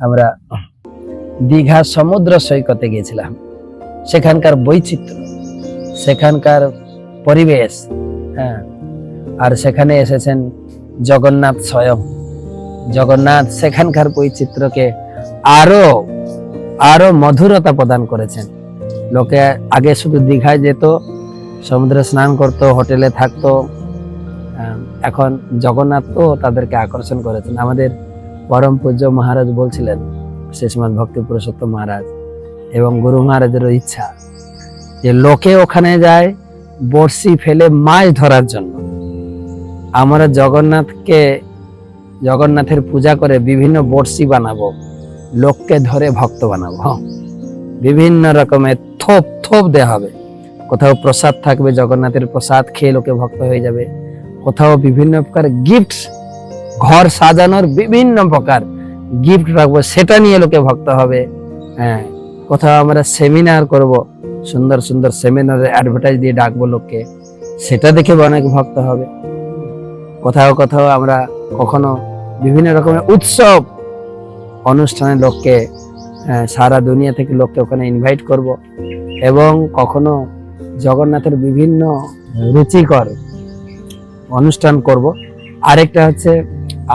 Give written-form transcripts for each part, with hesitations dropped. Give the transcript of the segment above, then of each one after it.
আমরা দীঘা সমুদ্র সৈকতে গিয়েছিলাম। সেখানকার বৈচিত্র্য, সেখানকার পরিবেশ, হ্যাঁ, আর সেখানে এসেছেন জগন্নাথ স্বয়ং। জগন্নাথ সেখানকার বৈচিত্র্যকে আরো আরো মধুরতা প্রদান করেছেন। লোকে আগে শুধু দীঘায় যেত, সমুদ্রে স্নান করতো, হোটেলে থাকতো, এখন জগন্নাথ তো তাদেরকে আকর্ষণ করেছেন। আমাদের পরম পূজ্য মহারাজ বলছিলেন, শেষমাদ ভক্তি পুরুষোত্তম মহারাজ এবং গুরু মহারাজেরও ইচ্ছা যে লোকে ওখানে যায় বড়শি ফেলে মাছ ধরার জন্য। আমরা জগন্নাথের পূজা করে বিভিন্ন বড়শি বানাবো, লোককে ধরে ভক্ত বানাবো। বিভিন্ন রকমের থোপ দেওয়া হবে। কোথাও প্রসাদ থাকবে, জগন্নাথের প্রসাদ খেয়ে লোকে ভক্ত হয়ে যাবে। কোথাও বিভিন্ন প্রকার গিফট, ঘর সাজানোর বিভিন্ন প্রকার গিফট রাখবো, সেটা নিয়ে লোকে ভক্ত হবে। হ্যাঁ, কোথাও আমরা সেমিনার করব, সুন্দর সুন্দর সেমিনারে অ্যাডভার্টাইজ দিয়ে ডাকবো লোককে, সেটা দেখে অনেক ভক্ত হবে। কোথাও আমরা কখনো বিভিন্ন রকমের উৎসব অনুষ্ঠানে লোককে, সারা দুনিয়া থেকে লোককে ওখানে ইনভাইট করব। এবং কখনো জগন্নাথের বিভিন্ন রুচিকর অনুষ্ঠান করব। আরেকটা হচ্ছে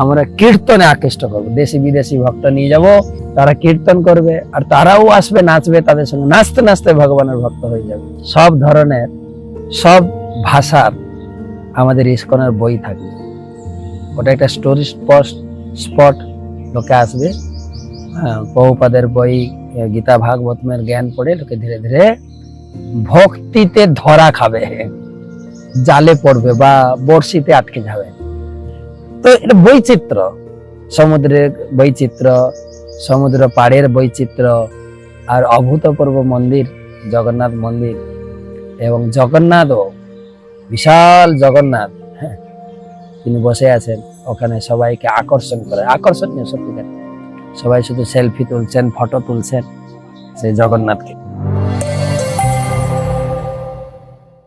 আমরা কীর্তনে আকৃষ্ট করব, দেশি বিদেশি ভক্ত নিয়ে যাব, তারা কীর্তন করবে আর তারাও আসবে, নাচবে, তাদের সঙ্গে নাচতে নাচতে ভগবানের ভক্ত হয়ে যাবে। সব ধরনের, সব ভাষার আমাদের ইস্কনের বই থাকবে। ওটা একটা স্টোরি স্পট, লোকে আসবে, প্রভুপাদের বই, গীতা ভাগবতের জ্ঞান পড়ে লোকে ধীরে ধীরে ভক্তিতে ধরা খাবে, জালে পড়বে বা বড়শিতে আটকে যাবে। তো এটা বৈচিত্র্য, সমুদ্রের বৈচিত্র্য, সমুদ্র পাড়ের বৈচিত্র্য, আর অভূতপূর্ব মন্দির, জগন্নাথ মন্দির। এবং জগন্নাথও বিশাল জগন্নাথ, হ্যাঁ, তিনি বসে আছেন ওখানে, সবাইকে আকর্ষণ করে, আকর্ষণীয় সত্যিকার। সবাই শুধু সেলফি তুলছেন, ফটো তুলছেন সেই জগন্নাথকে।